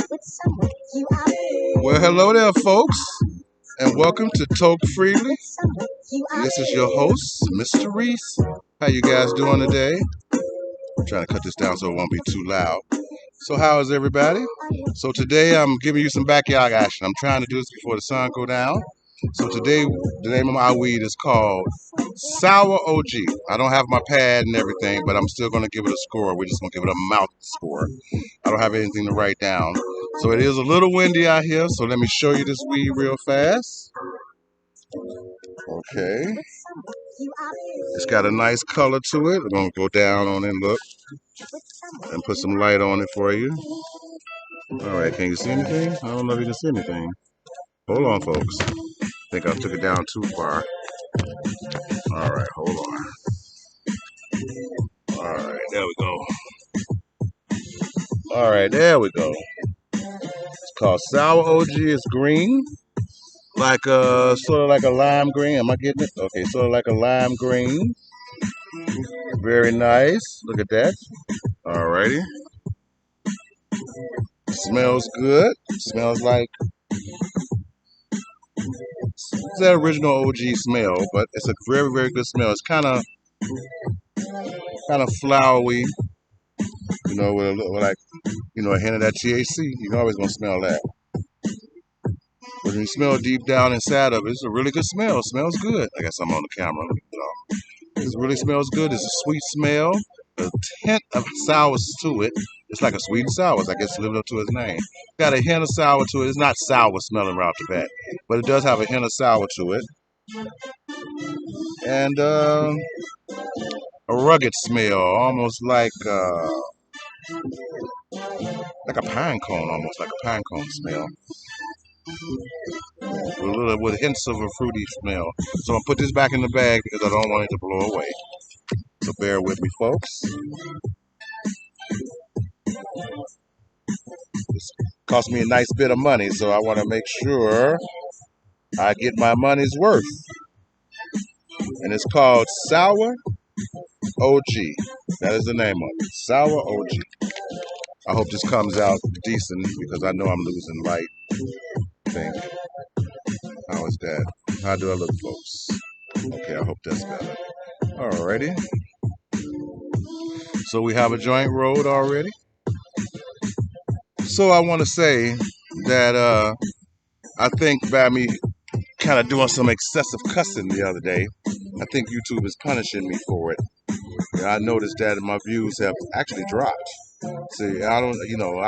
Well, hello there, folks, and welcome to Toke Freely. This is your host, Mr. Reese. How you guys doing today? I'm trying to cut this down so it won't be too loud. So how is everybody? So today I'm giving you some backyard action. I'm trying to do this before the sun go down. So today the name of my weed is called Sour OG. I don't have my pad and everything, but I'm still going to give it a score. We're just going to give it a mouth score. I don't have anything to write down. So it is a little windy out here, so let me show you this weed real fast. Okay. It's got a nice color to it. I'm going to go down on it and look and put some light on it for you. All right, can you see anything? I don't know if you can see anything. Hold on, folks. I think I took it down too far. All right, hold on. All right, there we go. All right, there we go. It's called Sour OG. It's green, like sort of like a lime green. Am I getting it? Okay, sort of like a lime green. Very nice. Look at that. All righty. Smells good. Smells like it's that original OG smell, but it's a very, very good smell. It's kind of flowery, with a little like a hint of that THC. You're always gonna smell that. But when you smell deep down inside of it, it's a really good smell. It smells good. I guess I'm on the camera. It really smells good. It's a sweet smell. A hint of sours to it. It's like a sweet and sour. I guess living up to its name. Got a hint of sour to it. It's not sour smelling right off the bat, but it does have a hint of sour to it. And a rugged smell, almost like a pine cone, almost like a pine cone smell. With hints of a fruity smell. So I'm gonna put this back in the bag because I don't want it to blow away. So bear with me, folks. This cost me a nice bit of money, so I want to make sure I get my money's worth. And it's called Sour OG. That is the name of it. Sour OG. I hope this comes out decent because I know I'm losing light. I think. How is that? How do I look, folks? Okay, I hope that's better. Alrighty. So we have a joint rolled already. So I want to say that I think by me kind of doing some excessive cussing the other day, I think YouTube is punishing me for it. And I noticed that my views have actually dropped. See, I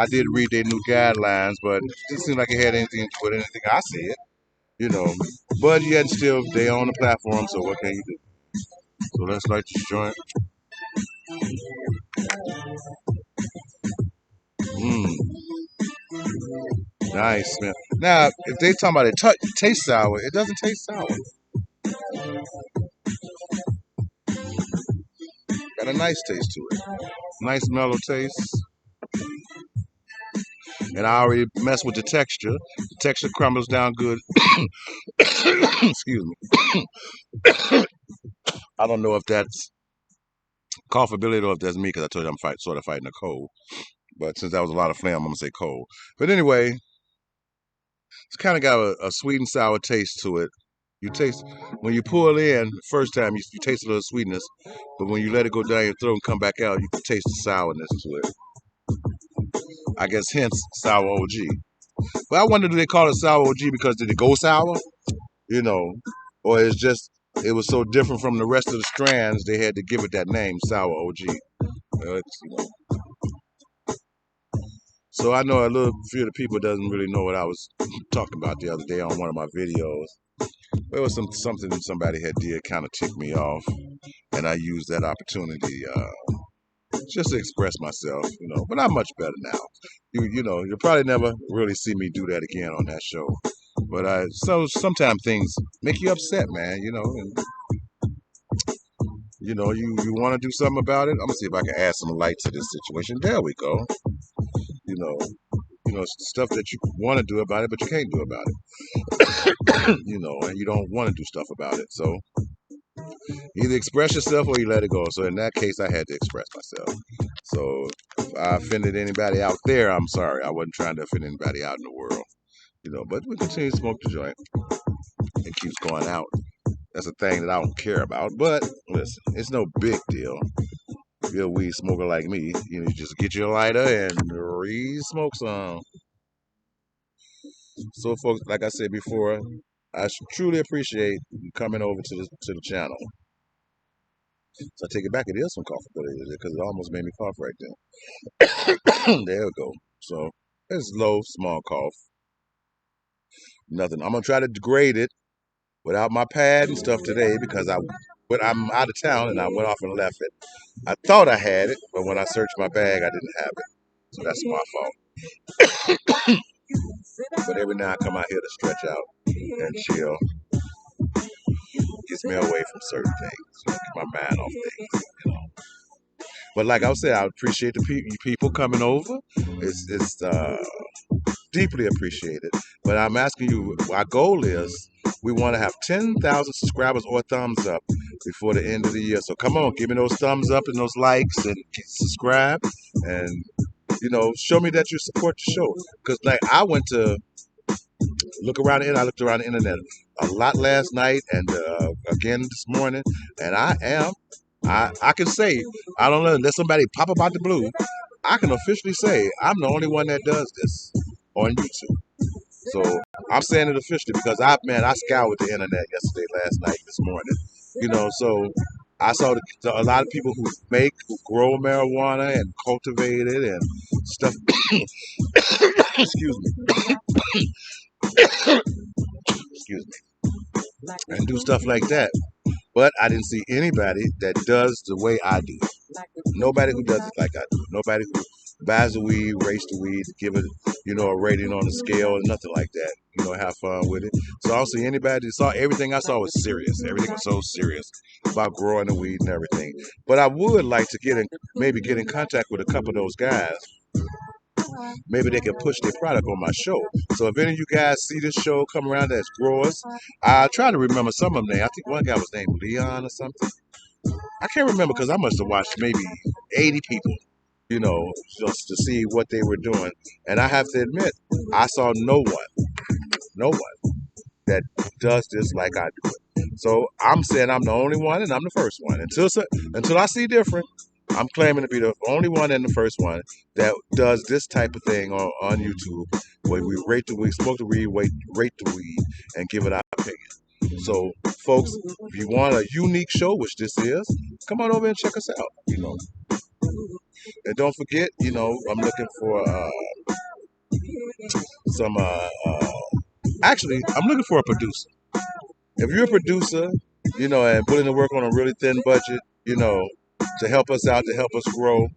did read their new guidelines, but it didn't seem like it had anything to do with anything I said. But yet still, they own the platform, so what can you do? So let's light this joint. Mmm. Nice, man. Now, if they talking about it tastes sour, it doesn't taste sour. Got a nice taste to it. Nice mellow taste. And I already messed with the texture. The texture crumbles down good. Excuse me. I don't know if that's coughability or if that's me because I told you I'm sort of fighting a cold. But since that was a lot of phlegm, I'm going to say cold. But anyway, it's kind of got a sweet and sour taste to it. You taste, when you pull in, the first time you taste a little sweetness, but when you let it go down your throat and come back out, you can taste the sourness to it. I guess hence sour OG. But I wonder, do they call it sour OG because did it go sour? Or it was so different from the rest of the strands, they had to give it that name, sour OG. So I know a little few of the people doesn't really know what I was talking about the other day on one of my videos. It was something that somebody had did kind of tick me off, and I used that opportunity just to express myself, But I'm much better now. You'll probably never really see me do that again on that show. But so sometimes things make you upset, man. And you want to do something about it. I'm gonna see if I can add some light to this situation. There we go. You know, stuff that you want to do about it, but you can't do about it. And you don't want to do stuff about it. So either express yourself or you let it go. So in that case, I had to express myself. So I offended anybody out there, I'm sorry. I wasn't trying to offend anybody out in the world. But we continue to smoke the joint. It keeps going out. That's a thing that I don't care about. But listen, it's no big deal. If you're a weed smoker like me, you just get your lighter and re-smoke some. So, folks, like I said before, I truly appreciate you coming over to the channel. So I take it back. It is some coffee, because it almost made me cough right there. There we go. So it's low, small cough. Nothing. I'm gonna try to degrade it without my pad and stuff today because I'm out of town and I went off and left it. I thought I had it, but when I searched my bag, I didn't have it. So that's my fault. But every now I come out here to stretch out and chill. Gets me away from certain things. Get my mind off things. But like I said, I appreciate the people coming over. It's deeply appreciated. But I'm asking you, our goal is we want to have 10,000 subscribers or thumbs up before the end of the year. So come on, give me those thumbs up and those likes and subscribe and show me that you support the show. Because like I went to I looked around the internet a lot last night and again this morning, and I can say, I don't know, unless somebody pop up out the blue, I can officially say I'm the only one that does this on YouTube. So I'm saying it officially because I scoured the internet yesterday, last night, this morning. So I saw a lot of people who grow marijuana and cultivate it and stuff. Excuse me. Excuse me. And do stuff like that. But I didn't see anybody that does the way I do. Nobody who does it like I do. Nobody who buys the weed, rates the weed, give it, a rating on the scale, and nothing like that. Have fun with it. So I don't see anybody that saw everything I saw was serious. Everything was so serious about growing the weed and everything. But I would like to maybe get in contact with a couple of those guys. Maybe they can push their product on my show. So if any of you guys see this show come around that's growers, I try to remember some of them names. I think one guy was named Leon or something. I can't remember because I must have watched maybe 80 people, just to see what they were doing. And I have to admit, I saw no one that does this like I do it. So I'm saying I'm the only one and I'm the first one. Until I see different, I'm claiming to be the only one and the first one that does this type of thing on YouTube where we rate the weed, smoke the weed, rate the weed, and give it our opinion. So, folks, if you want a unique show, which this is, come on over and check us out. And don't forget, I'm looking for some. Actually, I'm looking for a producer. If you're a producer, and willing to work on a really thin budget, to help us out, to help us grow,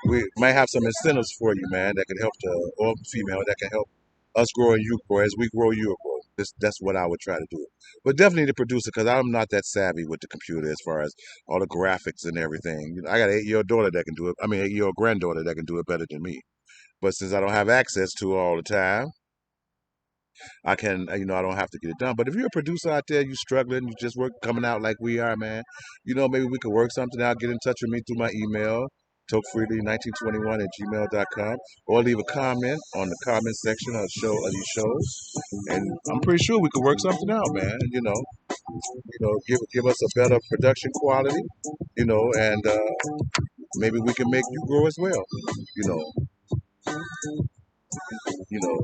we might have some incentives for you, man, that can help or female that can help us grow and you grow. As we grow, you grow. That's what I would try to do. But definitely the producer, because I'm not that savvy with the computer as far as all the graphics and everything. I got an 8-year-old daughter that can do it. I mean, 8-year-old granddaughter that can do it better than me. But since I don't have access to it all the time, I can, I don't have to get it done. But if you're a producer out there, you struggling, you just coming out like we are, man, maybe we could work something out. Get in touch with me through my email, tokefreely1921@gmail.com, or leave a comment on the comment section of these shows. And I'm pretty sure we could work something out, man. Give us a better production quality, and maybe we can make you grow as well, you know. you know.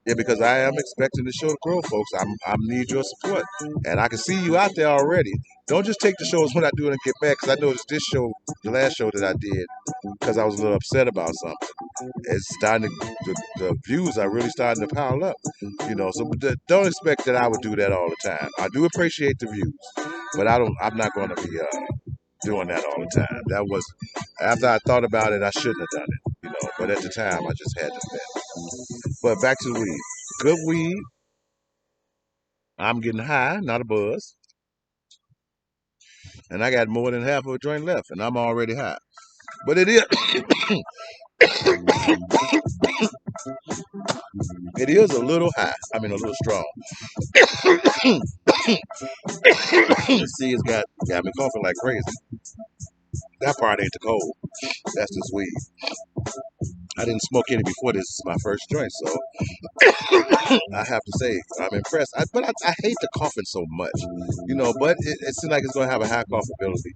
Yeah, because I am expecting the show to grow, folks. I need your support, and I can see you out there already. Don't just take the shows when I do it and get back, because I noticed this show, the last show that I did, because I was a little upset about something. It's starting the views are really starting to pile up, So don't expect that I would do that all the time. I do appreciate the views, but I'm not going to be doing that all the time. That was after I thought about it. I shouldn't have done it, But at the time, I just had to admit. But back to the weed. Good weed. I'm getting high, not a buzz. And I got more than half of a joint left, and I'm already high. But it is it is a little high. I mean a little strong. See, it's got me coughing like crazy. That part ain't the cold. That's the weed. I didn't smoke any before this. Is my first joint, so I have to say I'm impressed. But I hate the coughing so much, But it seems like it's gonna have a high coughability.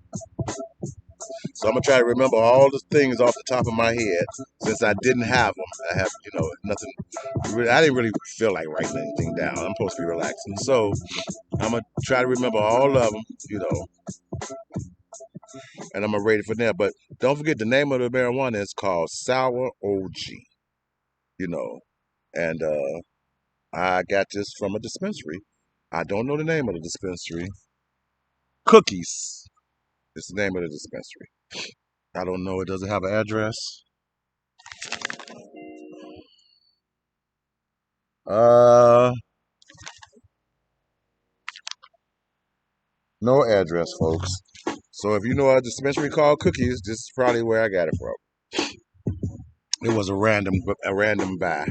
So I'm gonna try to remember all the things off the top of my head since I didn't have them. I have, nothing. I didn't really feel like writing anything down. I'm supposed to be relaxing, so I'm gonna try to remember all of them, and I'm gonna rate it from there. But don't forget the name of the marijuana is called Sour OG, you know, and I got this from a dispensary. I don't know the name of the dispensary. Cookies is the name of the dispensary. I don't know. It doesn't have an address. Uh, no address, folks. So if you know a dispensary called Cookies, this is probably where I got it from. It was a random buy.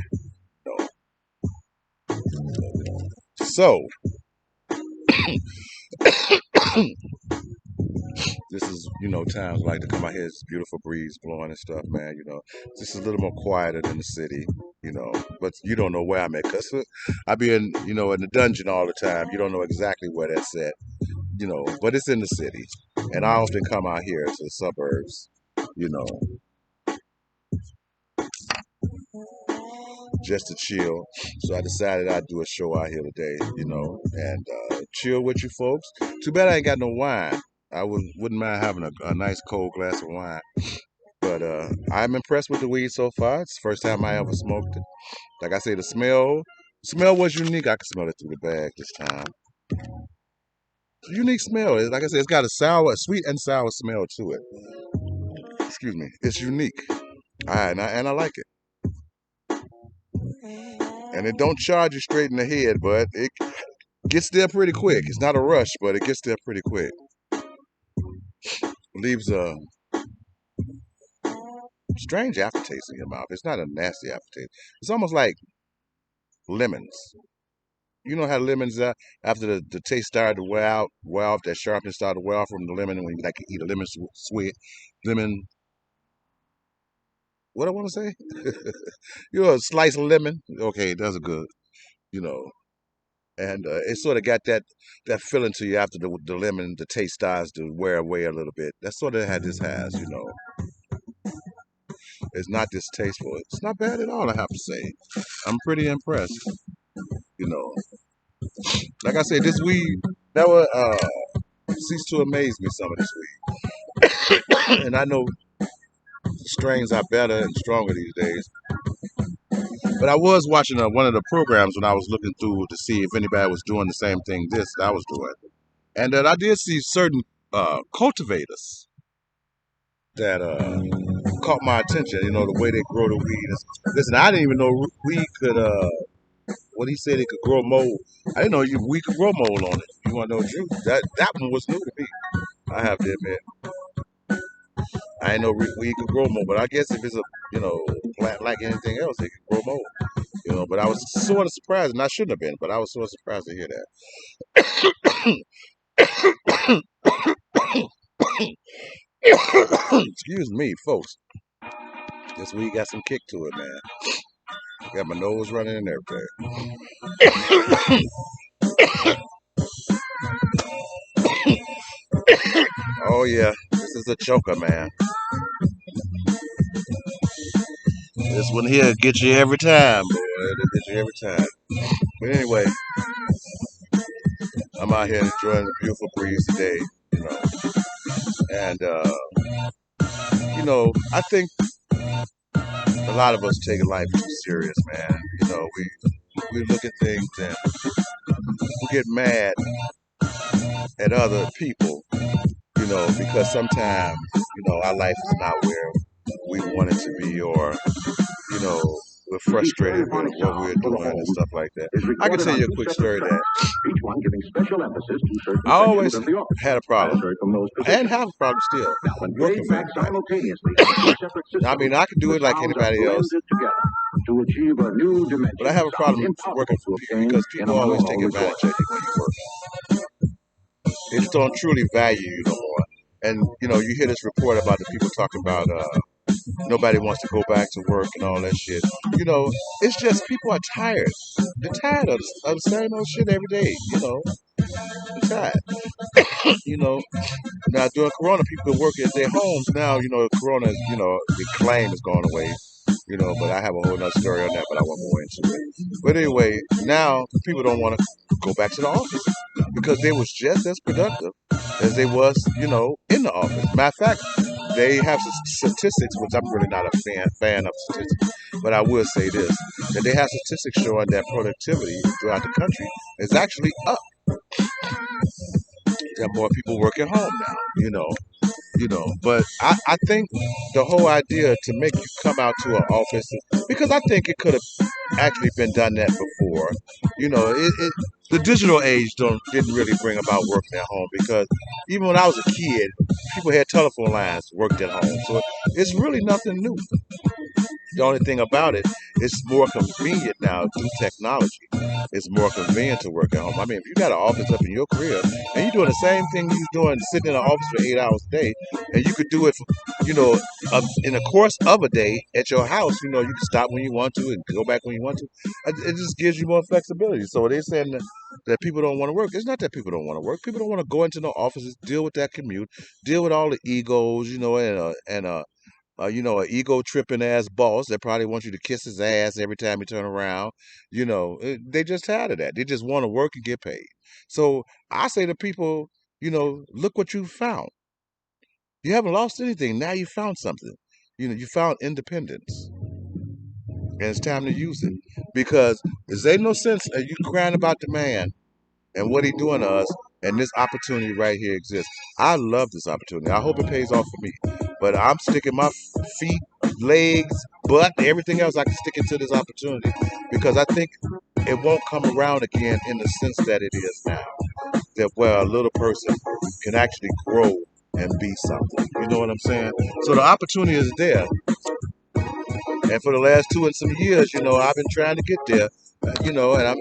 So this is, times like to come out here. It's beautiful breeze blowing and stuff, man. This is a little more quieter than the city, But you don't know where I'm at, cause I be in the dungeon all the time. You don't know exactly where that's at, But it's in the city, and I often come out here to the suburbs, you know, just to chill. So I decided I'd do a show out here today, and chill with you folks. Too bad I ain't got no wine. I wouldn't mind having a nice cold glass of wine. But I'm impressed with the weed so far. It's the first time I ever smoked it. Like I say, the smell was unique. I could smell it through the bag this time. Unique smell. Like I said, it's got a sweet and sour smell to it. Excuse me. It's unique. And I like it. And it don't charge you straight in the head, but it gets there pretty quick. It's not a rush, but it gets there pretty quick. Leaves a strange aftertaste in your mouth. It's not a nasty aftertaste. It's almost like lemons. You know how lemons are after the taste started to wear off, that sharpness started to wear off from the lemon, and when you like to eat a lemon sweet lemon, what I want to say? A slice of lemon. Okay, that's a good, you know. And it sort of got that feeling to you after the lemon, the taste starts to wear away a little bit. That's sort of how this has. It's not distasteful. It's not bad at all, I have to say. I'm pretty impressed. You know, like I said, this weed never cease to amaze me. Some of this weed, and I know strains are better and stronger these days. But I was watching one of the programs when I was looking through to see if anybody was doing the same thing that I was doing, and that I did see certain cultivators that caught my attention. The way they grow the weed. Listen, I didn't even know weed could. When he said it could grow mold, I didn't know we could grow mold on it. You want to know the truth? That one was new to me. I have to admit, I didn't know weed could grow mold, but I guess if it's a plant like anything else, it can grow mold. But I was sort of surprised, and I shouldn't have been, but I was sort of surprised to hear that. Excuse me, folks. This weed got some kick to it, man. Got my nose running and everything. Oh yeah, this is a choker, man. This one here get you every time, boy. It'll get you every time. But anyway, I'm out here enjoying the beautiful breeze today, and I think a lot of us take life too serious, man. We look at things and we get mad at other people, because sometimes our life is not where we want it to be, or you know, we're frustrated with what we're doing and stuff like that. I can tell you a quick story that I always had a problem and have a problem still working for anybody. I mean, I can do it like anybody else, but I have a problem working for people because people always take advantage of you when you work. They just don't truly value you no more. And you hear this report about the people talking about Nobody wants to go back to work and all that shit. You know, it's just people are tired. They're tired of the same old shit every day. They're tired. You know, Now during Corona, people could work at their homes. Now, Corona, the claim is going away. But I have a whole nother story on that, but I won't go into it. But anyway, now people don't want to go back to the office because they was just as productive as they was, in the office. Matter of fact, they have statistics, which I'm really not a fan of statistics, but I will say this, that they have statistics showing that productivity throughout the country is actually up. There are more people work at home now, but I think the whole idea to make you come out to an office, because I think it could have actually been done that before. The digital age didn't really bring about working at home, because even when I was a kid, people had telephone lines worked at home, so it's really nothing new. The only thing about it, it's more convenient now through technology. It's more convenient to work at home. I mean, if you got an office up in your crib and you're doing the same thing you're doing sitting in an office for 8 hours a day, and you could do it, in the course of a day at your house, you can stop when you want to and go back when you want to. It just gives you more flexibility. So they're saying that people don't want to work. It's not that people don't want to work. People don't want to go into no offices, deal with that commute, deal with all the egos, an ego tripping ass boss that probably wants you to kiss his ass every time you turn around. They just tired of that. They just want to work and get paid. So I say to people, look what you found. You haven't lost anything. Now you found something. You found independence, and it's time to use it, because there's ain't no sense of you crying about the man and what he doing to us, and this opportunity right here exists. I love this opportunity. I hope it pays off for me. But I'm sticking my feet, legs, butt, everything else I can stick into this opportunity, because I think it won't come around again in the sense that it is now. That where a little person can actually grow and be something. You know what I'm saying? So the opportunity is there. And for the last two and some years, I've been trying to get there. And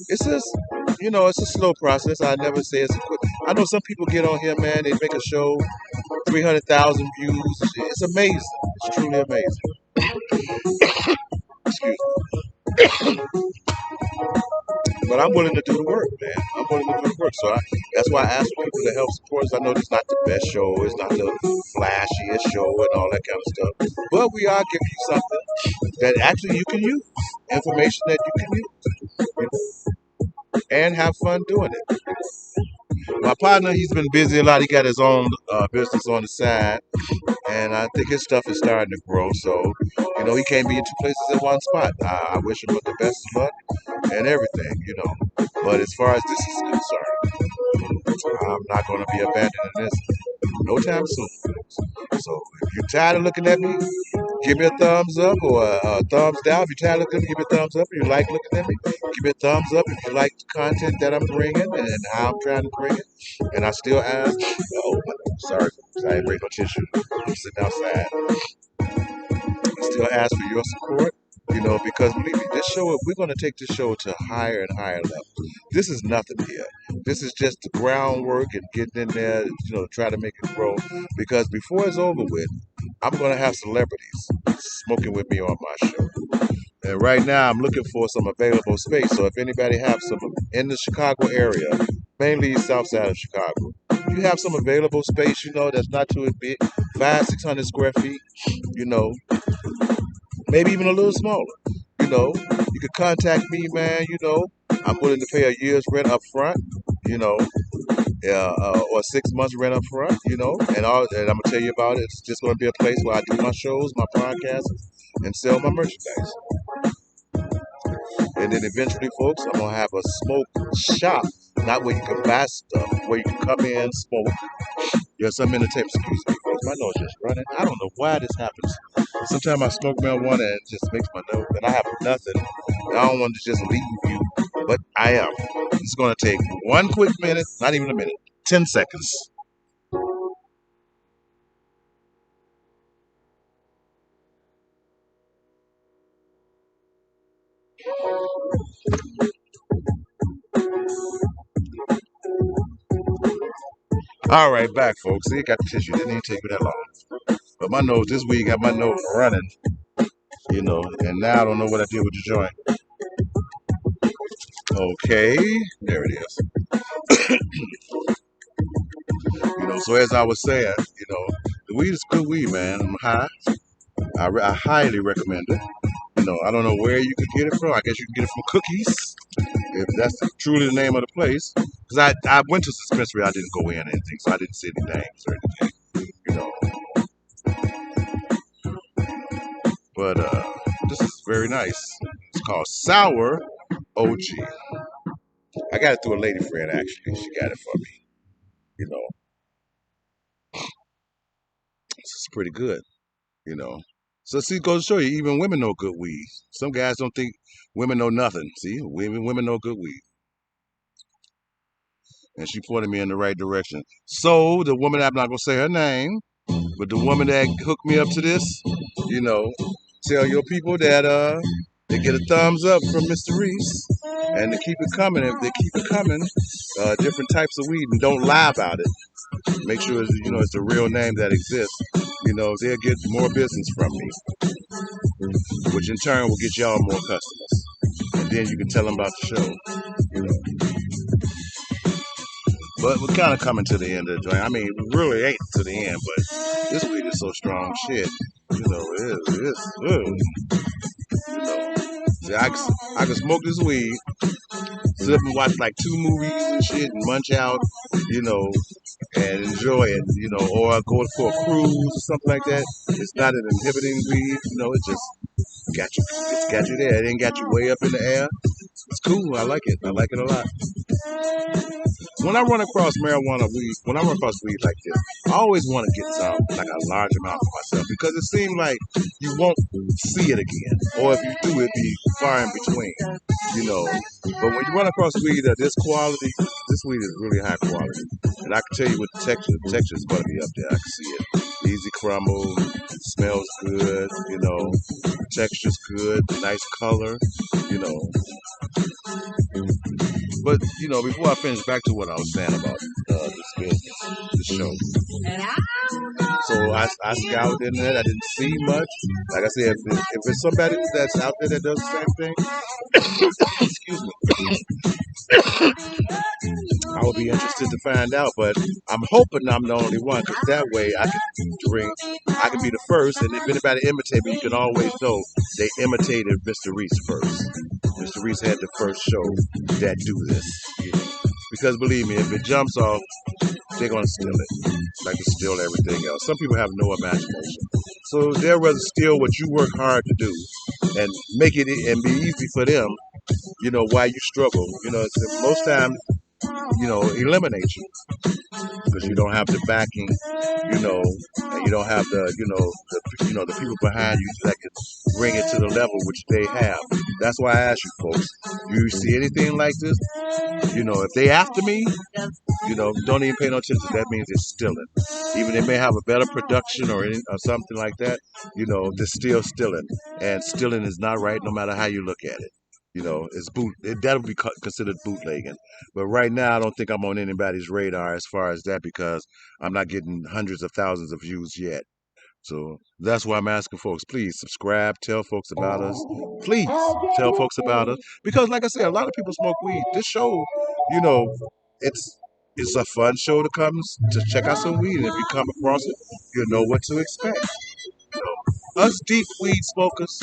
it's just, it's a slow process. I never say it's a quick. I know some people get on here, man. They make a show, 300,000 views. It's amazing. It's truly amazing. Excuse me. But I'm willing to do the work, man. I'm willing to do the work. That's why I ask for people to help support us. I know it's not the best show. It's not the flashiest show and all that kind of stuff. But we are giving you something that actually you can use. Information that you can use. And have fun doing it. My partner, he's been busy a lot. He got his own business on the side, and I think his stuff is starting to grow. So, he can't be in two places in one spot. I wish him the best of luck and everything. But as far as this is concerned, I'm not going to be abandoning this no time soon. So, if you're tired of looking at me, give me a thumbs up or a thumbs down. If you're tired of looking at me, give me a thumbs up. If you like looking at me, give me a thumbs up. If you like the content that I'm bringing and how I'm trying to bring it. And I still ask, oh, sorry, I didn't bring no tissue. I'm sitting outside. I still ask for your support, because believe me, this show, we're going to take this show to higher and higher levels. This is nothing here. This is just the groundwork and getting in there, to try to make it grow. Because before it's over with, I'm going to have celebrities smoking with me on my show. And right now, I'm looking for some available space. So if anybody have some in the Chicago area, mainly south side of Chicago, if you have some available space, that's not too big, 500-600 square feet, you know, maybe even a little smaller, you could contact me, man. I'm willing to pay a year's rent up front, you know, or 6 months rent up front, and I'm gonna tell you about it. It's just gonna be a place where I do my shows, my podcasts, and sell my merchandise. And then eventually, folks, I'm gonna have a smoke shop, not where you can buy stuff, where you can come in, smoke. Yes, I'm in the tape. Excuse me, folks. My nose just running. I don't know why this happens. Sometimes I smoke marijuana and it just makes my nose, and I have nothing. And I don't want to just leave you, but I am. It's gonna take one quick minute, not even a minute, 10 seconds. All right, back, folks. See, got the tissue. Didn't even take me that long. But my nose this week got my nose running, and now I don't know what I did with the joint. Okay, there it is. So as I was saying, the weed is good weed, man. I'm high. I highly recommend it. I don't know where you could get it from. I guess you can get it from Cookies, if that's truly the name of the place. Because I went to the dispensary, I didn't go in or anything, so I didn't see any names or anything. You know, but this is very nice. It's called Sour OG. I got it through a lady friend actually. She got it for me. You know, this is pretty good. You know. So see, goes to show you, even women know good weed. Some guys don't think women know nothing. See, women know good weed, and she pointed me in the right direction. So the woman, I'm not gonna say her name, but the woman that hooked me up to this, you know, tell your people that they get a thumbs up from Mr. Reese, and to keep it coming. If they keep it coming, different types of weed, and don't lie about it. Make sure it's a real name that exists. They'll get more business from me, which in turn will get y'all more customers. And then you can tell them about the show. You know. But we're kind of coming to the end of the joint. I mean, we really ain't to the end, but this weed is so strong, shit. It is. See, I can smoke this weed, sit up and watch like two movies and shit, and munch out, you know, and enjoy it, or go for a cruise or something like that. It's not an inhibiting weed, it just it's got you there. It ain't got you way up in the air. It's cool. I like it. I like it a lot. When I run across marijuana weed, when I run across weed like this, I always want to get some, like a large amount for myself, because it seems like you won't see it again, or if you do, it'd be far in between, you know. But when you run across weed of this quality, this weed is really high quality, and I can tell you what the texture is going to be up there. I can see it. Easy crumble, smells good, texture's good, nice color, you know. But before I finish, back to what I was saying about this business, this show. So I scouted the internet. I didn't see much. Like I said, if it's somebody that's out there that does the same thing, excuse me, I would be interested to find out. But I'm hoping I'm the only one, because that way I can drink. I can be the first, and if anybody imitate me, you can always know they imitated Mr. Reese first. Mr. Reese had the first show that do this. Because believe me, if it jumps off, they're gonna steal it, like they steal everything else. Some people have no imagination, so they'd rather steal what you work hard to do, and make it and be easy for them. Why you struggle. Most times, eliminate you, because you don't have the backing, and you don't have the people behind you that can bring it to the level which they have. That's why I ask you folks, you see anything like this? If they after me, don't even pay no attention. That means they're stealing. Even they may have a better production or something like that, they're still stealing. And stealing is not right, no matter how you look at it. It's that'll be considered bootlegging. But right now, I don't think I'm on anybody's radar as far as that, because I'm not getting hundreds of thousands of views yet. So that's why I'm asking folks, please subscribe, tell folks about us. Please tell folks about us. Because like I said, a lot of people smoke weed. This show, you know, it's it's a fun show to come to check out some weed. And if you come across it, you'll know what to expect. Us deep weed smokers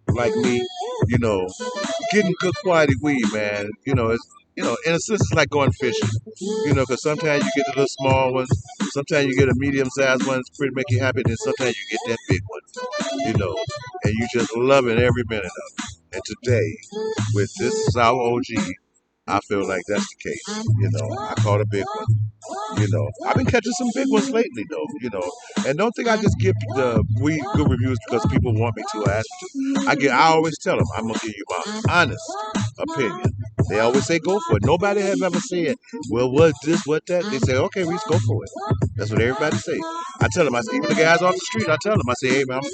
like me, you know, getting good quality weed, man. In a sense, it's like going fishing. Because sometimes you get the little small ones, sometimes you get a medium-sized one, it's pretty make you happy, then sometimes you get that big one. And you just loving every minute of it. And today, with this sour OG, I feel like that's the case. I caught a big one. I've been catching some big ones lately, though. And don't think I just give the weed good reviews because people want me to or ask me to. I always tell them I'm gonna give you my honest opinion. They always say go for it. Nobody has ever said, well, what this, what that. They say, okay, Reese, go for it. That's what everybody say. I tell them, I say, even the guys off the street, I tell them, I say, hey man, I'm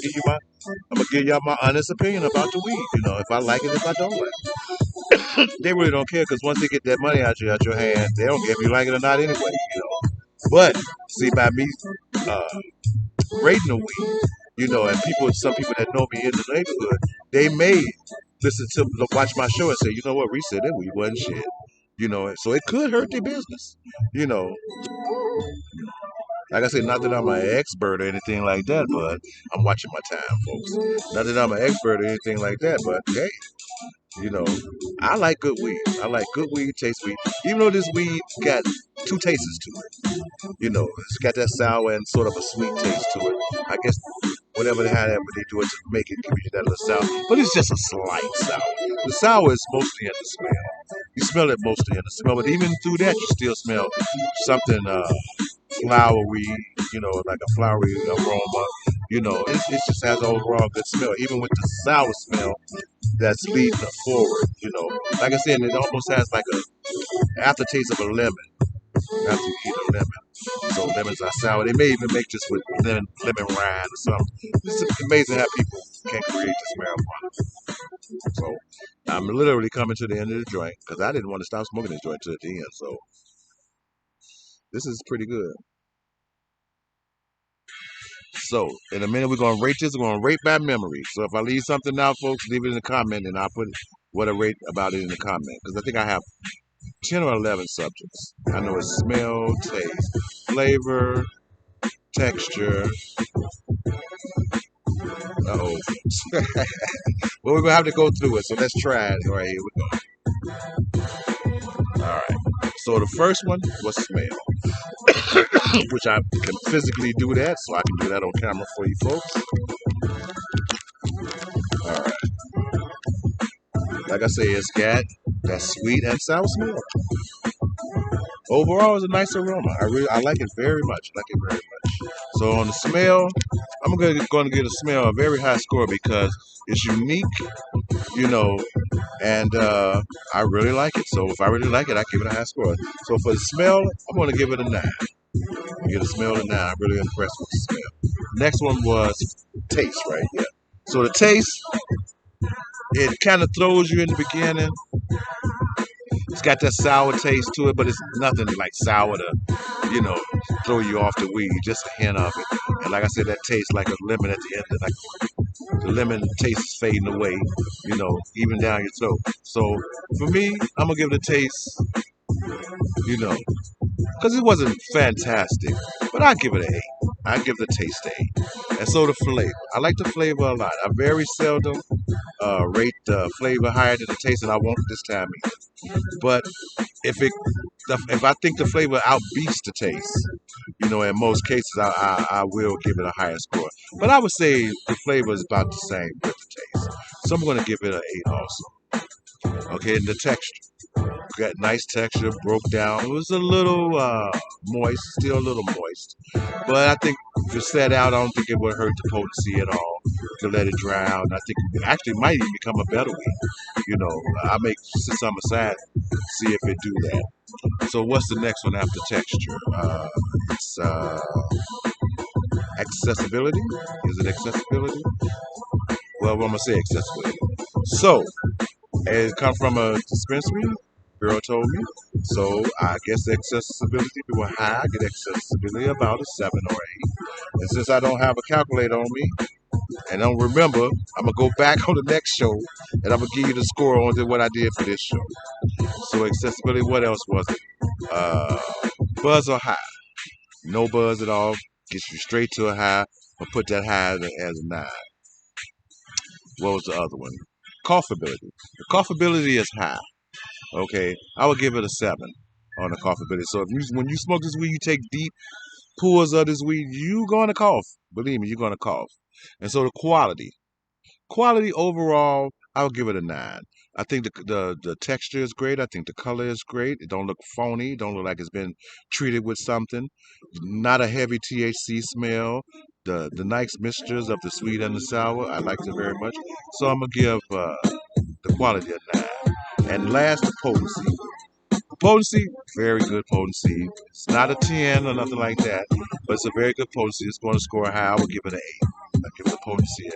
gonna give y'all my honest opinion about the weed. If I like it, if I don't like it. They really don't care, because once they get that money out your hand, they don't care if you like it or not anyway. But see, by me uh, rating the weed. And some people that know me in the neighborhood, they may listen to watch my show and say, you know what, Reese said that weed wasn't shit. So it could hurt their business. You know, like I said, not that I'm an expert or anything like that, but I'm watching my time, folks. Not that I'm an expert or anything like that, but hey, you know, I like good weed. I like good weed, taste weed. Even though this weed got two tastes to it. It's got that sour and sort of a sweet taste to it. I guess whatever they had, when they do it to make it, give you that little sour. But it's just a slight sour. The sour is mostly in the smell. You smell it mostly in the smell, but even through that, you still smell something flowery, like a flowery aroma. It just has an overall good smell, even with the sour smell that's leading it forward. Like I said, it almost has like a aftertaste of a lemon after you eat a lemon. So lemons are sour. They may even make this with lemon rind or something. It's amazing how people can create this marijuana. So I'm literally coming to the end of the joint because I didn't want to stop smoking this joint to the end. So this is pretty good. So in a minute we're gonna rate this. We're gonna rate by memory. So if I leave something out, folks, leave it in the comment, and I'll put what I rate about it in the comment because I think I have 10 or 11 subjects. I know it's smell, taste, flavor, texture. Uh-oh. Well, we're going to have to go through it. So let's try it. All right, here we go. All right. So the first one was smell, which I can physically do that. So I can do that on camera for you folks. All right. Like I say, it's got that sweet and sour smell. Overall, it's a nice aroma. I like it very much. I like it very much. So on the smell, I'm going to give the smell a very high score because it's unique, you know, and I really like it. So if I really like it, I give it a high score. So for the smell, I'm going to give it a 9. Give the smell a 9. I'm really impressed with the smell. Next one was taste, right? Yeah. So the taste, it kind of throws you in the beginning. It's got that sour taste to it, but it's nothing like sour to, you know, throw you off the weed. Just a hint of it. And like I said, that tastes like a lemon at the end. Like the lemon taste is fading away, even down your throat. So for me, I'm gonna give it a taste, because it wasn't fantastic, but I give it an 8. I give the taste an 8. And so the flavor, I like the flavor a lot. I very seldom rate the flavor higher than the taste, and I won't this time either. But if it if I think the flavor outbeats the taste, in most cases I will give it a higher score. But I would say the flavor is about the same with the taste. So I'm going to give it an 8 also. Okay, and the texture. Got nice texture, broke down. It was a little moist, still a little moist. But I think if it sat out, I don't think it would hurt the potency at all to let it dry out. And I think it actually might even become a better weed. I may sit some aside, see if it do that. So what's the next one after texture? It's accessibility. Is it accessibility? Well, I'm gonna say accessibility. So it come from a dispensary. Girl told me. So I guess accessibility were high. I get accessibility about a 7 or 8. And since I don't have a calculator on me and don't remember, I'm gonna go back on the next show and I'm gonna give you the score on what I did for this show. So accessibility, what else was it? Uh, buzz or high? No buzz at all. Gets you straight to a high. But put that high as a 9. What was the other one? Coughability. The coughability is high. Okay, I would give it a 7 on the coughability. So when you smoke this weed, you take deep pulls of this weed, you gonna cough. Believe me, you're gonna cough. And so the quality overall, I'll give it a 9. I think the texture is great. I think the color is great. It don't look phony. It don't look like it's been treated with something. Not a heavy THC smell. The nice mixtures of the sweet and the sour, I liked it very much. So I'm gonna give the quality a 9. And last, the potency. Potency, very good potency. It's not a 10 or nothing like that, but it's a very good potency. It's going to score high. I would give it an 8. I give the potency an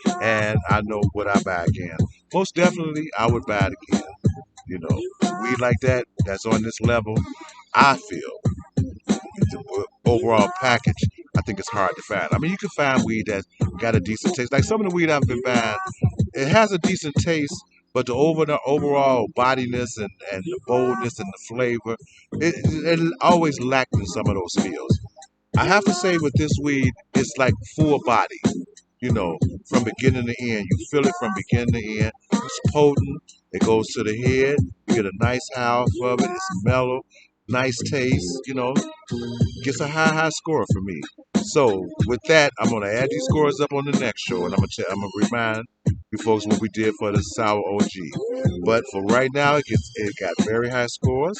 8. And I know what I buy again. Most definitely, I would buy it again. Weed like that, that's on this level, I feel the overall package I think it's hard to find. I mean, you can find weed that got a decent taste. Like some of the weed I've been buying, it has a decent taste, but the overall bodiness and the boldness and the flavor, it always lacked in some of those fields. I have to say with this weed, it's like full body, you know, from beginning to end. You feel it from beginning to end. It's potent. It goes to the head. You get a nice high off of it. It's mellow, nice taste, you know. Gets a high score for me. So with that, I'm gonna add these scores up on the next show, and I'm gonna remind you folks what we did for the sour OG. But for right now, it got very high scores,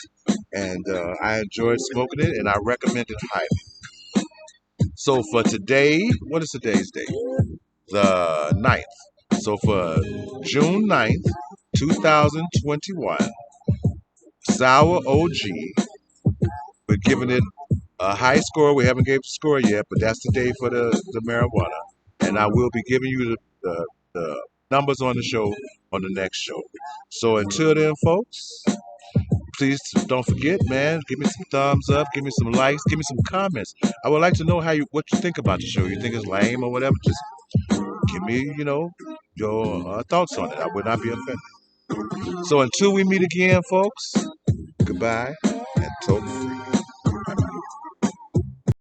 and I enjoyed smoking it, and I recommend it highly. So for today, what is today's date? The 9th. So for June 9th, 2021, sour OG. We're giving it a high score. We haven't gave the score yet, but that's the day for the marijuana. And I will be giving you the numbers on the show on the next show. So until then, folks, please don't forget, man. Give me some thumbs up, give me some likes, give me some comments. I would like to know what you think about the show. You think it's lame or whatever? Just give me, your thoughts on it. I would not be offended. So until we meet again, folks, goodbye and toke free.